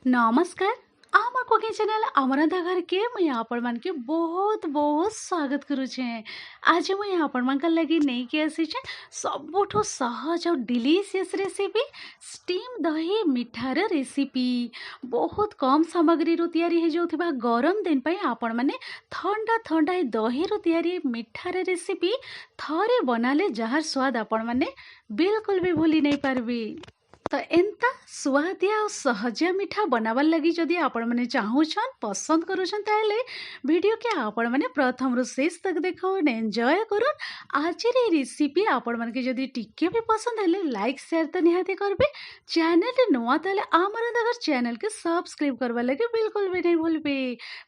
नमस्कार। आमार cooking channel अमरता घर के मैं आपण मान के बहुत बहुत स्वागत करू छे। आज मैं आपण मान लगी नहीं के आसी छे सबुठो सहज और डिलीशियस रेसिपी स्टीम दही मिठार रेसिपी। बहुत कम सामग्री रु तैयारी हे जोथिबा गरम दिन पई आपण माने ठंडा ठंडा ए दही रु तैयारी मिठार रेसिपी थरे बनाले जहार स्वाद आपण माने बिल्कुल भी भूली नहीं पारबी। तो एंता सुआदिया और सहजिया मिठा बनावार लगी जदि आपण माने चाहूछन पसंद करूछन ताले वीडियो के आपण माने प्रथम रु शेष तक देखो एंजॉय करूँ। आज रे रेसिपी आपण माने के जदि टिके भी पसंद हेले लाइक शेयर तो निहाती करबे। चैनल नुआ ताले आमर दगर चैनल के सब्सक्राइब करवा लगे बिल्कुल भी नहीं भूलबे।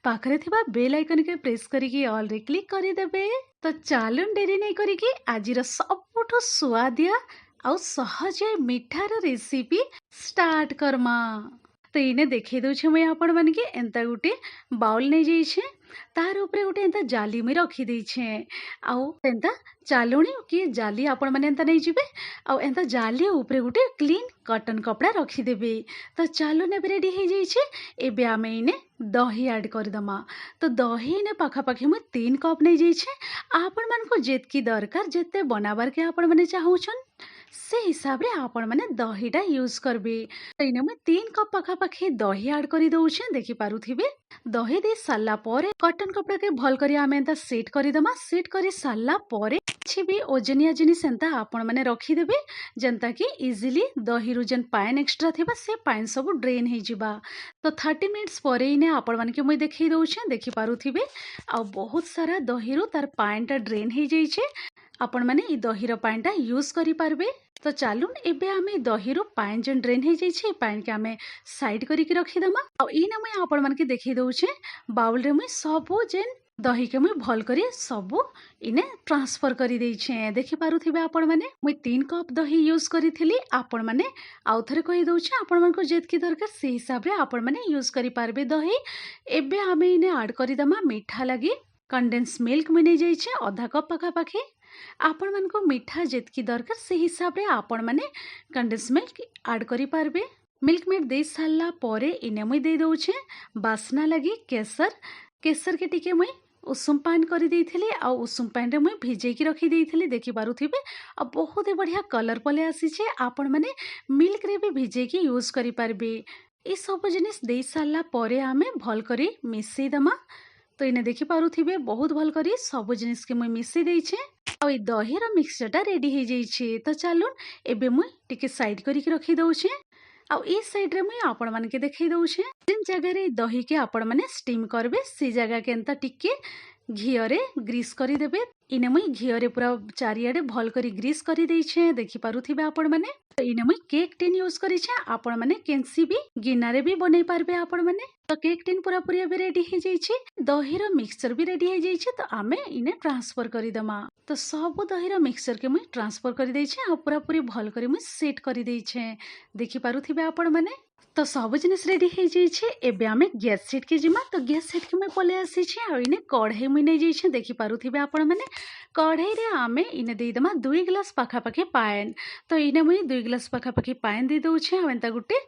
पाखरे थिबा बेल आइकन के प्रेस करिके ऑल रे क्लिक करि देबे। तो चालुन डेरी नहीं करिके आजिर सबुठो सुआदिया आउ सहज मिठार रेसिपी स्टार्ट करमा। तो इने देखी दूचे मुझे आपण मान के एंता गोटे बाउल नहीं जाइछे तार ऊपर गोटे एंता जाली में रखी देछे आउ एंता चालुणी कि जाली आपण माने एंता नहीं जिबे आउ एंता जाली ऊपर गोटे क्लीन कॉटन कपड़ा रखी देबे। तो चालू ने रेडी हो जाइछे। एबे आमे इने दही ऐड कर दमा। तो दही ने पाखा पाखी मु 3 कप नहीं जाइछे। आपण मान को जेतकी दरकार जेते बनाबार के आपण माने चाहूछन से हिसाब रे आपण माने दहीटा यूज करबे। इने मैं 3 कप पाखा पाखी दही ऐड करी दउछे देखि पारुथिबे। दही दे साला परे कॉटन कपड़ा के भल करी आमे एंता सेट करी दमा। सेट करी साला परे କିଛି ବି ଓଜନିଆ ଜିନିଷ ଏନ୍ତା ଆପଣ ମାନେ ରଖିଦେବେ ଯେନ୍ତା କି ଇଜିଲି ଦହିରୁ ଯେନ୍ ପାଏନ୍ ଏକ୍ସଟ୍ରା ଥିବା ସେ ପାଏନ୍ ସବୁ ଡ୍ରେନ୍ ହେଇଯିବା। ତ 30 ମିନିଟ୍ସ ପରେ ଇନେ ଆପଣ ମାନକେ ମୁଇଁ ଦେଖେଇ ଦଉଛେ ଦେଖିପାରୁଥିବେ ଆଉ ବହୁତ ସାରା ଦହିରୁ ତାର ପାଏନ୍ଟା ଡ୍ରେନ୍ ହେଇଯାଇଛେ। आपण माने ई दहीर पानीटा यूज करि पारबे। तो चालू एबे आमे दहीरो पानी जेन ड्रेन हो जाइछे पानी के आमे साइड करिक रखिदमा। आ इने मुई आपण मानके देखै दउछे बाउल रे मुई सबो जेन दही के मुई भल करी सबो इने ट्रांसफर करी देइछे। देखि पारुथिबे आपण माने मुई 3 कप दही यूज करिथिली। आपण माने आउ थरे कहि दउछे आपण मानको जेतकी दरकार से हिसाब रे आपण माने यूज करि पारबे दही। एबे आमे इने ऐड करि दमा मीठा लागि कंडेंस मिल्क मुई नै जाइछे आधा कप पाखा पाखी। आपण मान को मीठा जेतकी दरकार से हिसाब रे आपण माने कंडेंस मिल्क ऐड करि पारबे। मिल्क मेड दे साला परे इने मुई दे दउछे बासना लगी केसर। केसर के टिके मुई उषुम पान करि देइथिली आ उषुम पान रे मुई भिजै की रखि देइथिली देखि पारुथिबे। आ बहुत ही बढ़िया कलर पले आसीछे। आपण माने मिल्क रे भी भिजै की यूज करि पारबे। ई सब जिनिस दे साला परे आमे भल करी मिसै दमा। तो इने देखि पारुथिबे बहुत भल करी सब जिनिस के मुई मिसै देइछे आ ई दहीर मिक्सचरटा रेडी हो जाइछे। तो चालू एबे मुई टिके साइड करिक रखि दउछे आ ई साइड रे मुई आपण मानके देखै दउछे जिन जगह रे दही के आपण माने स्टीम करबे सी जगह के एंता टिके घियरे ग्रीस करि देबे। इने मुई घियरे पूरा चारियाडे भल करी ग्रीस करि देइछे देखि पारुथिबे आपण माने। तो इने मुई केक टिन यूज करिछे आपण माने केनसी भी गिनारे भी बनै पारबे आपण माने। तो केक टिन पूरा पूरी एबे रेडी हो जाइछे। दहीर मिक्सचर भी रेडी हो जाइछे। तो आमे इने ट्रांसफर करि दमा। तो सब दहीर मिक्सचर के मुई ट्रांसफर करि देइछे आ पूरा पूरी भल करी मुई सेट करि देइछे देखि पारुथिबे आपण माने। तो सब जिनिस रेडी हो जाइछे। एबे आमे गैस सेट के जिमा। तो गैस सेट के मैं पले आसीछे आ इने कढ़ाई मुई नै जाइछे देखि पारुथिबे आपण माने। कढ़ाई रे आमे इने देइ दमा 2 ग्लास पाखा पाखी पाएन। तो इने मुई 2 ग्लास पाखा पाखी पाएन दे दउछे आ एंता गुटे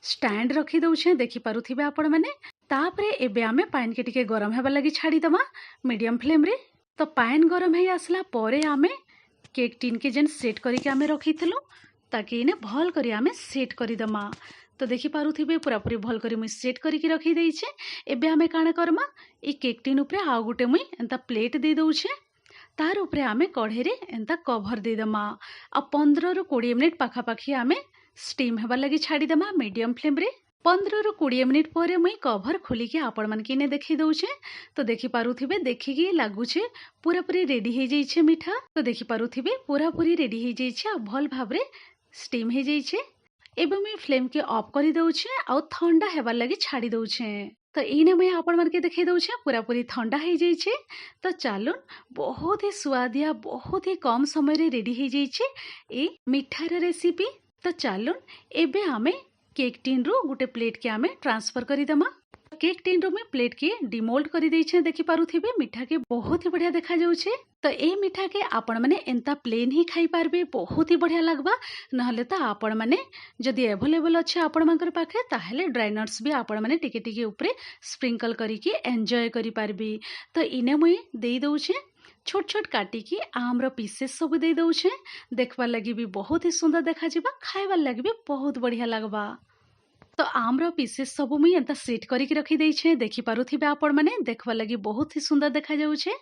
स्टैंड रखि दउछे देखि पारुथिबे आपण माने। तापरे एबे आमे पाएन के टिके गरम हेबा लागि छाडी दमा मीडियम फ्लेम रे। तो पाएन गरम हे आसला परे आमे केक टिन के जेन सेट करिके आमे रखिथिलु ताकि इने भल करी आमे सेट करि दमा। तो देखि पारुथिबे पूरा पूरी भल करी मुई सेट करिके रखि देइछे। एबे आमे काना करमा ई केक टिन ऊपर आ गुटे मुई एंता प्लेट दे दउछे तार ऊपर आमे कढ़ाई रे एंता कवर दे दमा आ 15 रु 20 मिनिट पाखा पाखी आमे स्टीम हेबा लागि छाडी दमा मीडियम फ्लेम रे। 15 रु 20 मिनिट पर मुई कवर खोलिके आपण मानके ने देखि दउछे। तो देखि पारुथिबे देखिकी लागुछे पूरा पूरी रेडी हो जाइछे मीठा। तो देखि पारुथिबे पूरा पूरी रेडी हो जाइछे आ भल भाबरे स्टीम हो जाइछे। एबे मुई फ्लेम के ऑफ करि दउछे आ ठंडा हेबार लागि छाडी दउछे। तो इने मुई आपण मानके देखै दउछे पूरा पूरी ठंडा हो जाइछे। तो चालू बहुत ही स्वादिया बहुत ही कम समय रे रेडी हो जाइछे ए मिठार रेसिपी। तो चालू एबे आमे केक टिन रु गुटे प्लेट के आमे ट्रांसफर करि दमा। केक टिन रो प्लेट के डिमोल्ड कर देछे देखि पारुथिबे मिठा के बहुत ही बढ़िया देखा जाउछे। तो ए मिठा के आपण माने एंता प्लेन ही खाई पारबे बहुत ही बढ़िया लगबा नहले तो आपण माने जदि अवेलेबल अच्छे आपण मानकर पाखे ताहेले ड्राई नट्स भी आपण माने टिके टिके ऊपरे स्प्रिंकल करिकी एंजॉय करि पारबी। तो इने मुई देई दउछे छोट छोट काटिकी आमर पीसेस सब दे दउछे देखबार लगी भी बहुत ही सुंदर देखा जिबा खाइबार लगी भी बहुत बढ़िया लगबा। तो आमर पीसेस सब मुई एंता सेट करिकी रखी देइछे देखि पारुथिबे आपण माने देखबार लगी बहुत ही सुंदर देखा जाउछे।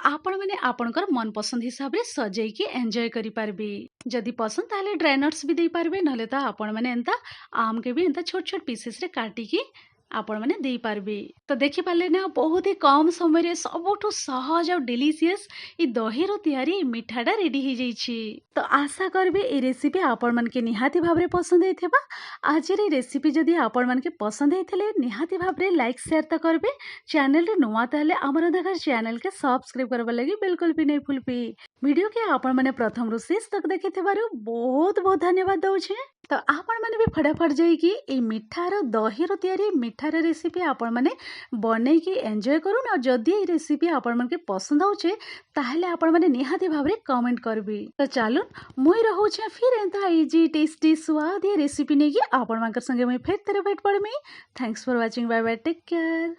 आपण माने आपणकर मन पसंद हिसाब रे सजेइकी एंजॉय करि पारबे। जदि पसंद ताले ड्राई नट्स भी देई पारबे नहले तो आपण माने एंता आम के भी एंता छोट छोट पीसेस रे काटिकी आपण माने देई पारबे। तो देखि पाले ना बहुत ही कम समय रे सबठो सहज और डिलीशियस ई दही रो तयारी मिठाटा रेडी हो जाइछि। तो आशा करबे ए रेसिपी आपण मन के निहाती भाबरे पसंद हेथेबा। आज रे रेसिपी जदि आपण मन के पसंद हेथले निहाती भाबरे लाइक शेयर त करबे। चैनल रे नुवा ताले हमर देखा चैनल के सब्सक्राइब करबा लागि बिल्कुल भी नहीं भूलबे। वीडियो के आपण माने प्रथम रु शेष तक देखिथिबारु बहुत बहुत धन्यवाद दउछे। तो आपण माने भी फटाफट जाइकी ए मिठार दही रो तयारी मिठार रेसिपी आपण माने बनेकी एंजॉय करूँ। और जदि ए रेसिपी आपण मन के पसंद होचे ताहले आपण माने निहाती भाबरे कमेंट करबी। तो चलो मुई रहूछे फिर एंता इजी टेस्टी स्वाद ये रेसिपी नेकी आपण मानकर संगे मुई फेर तेरे भेट पड़मी। Thanks for watching bye bye take care.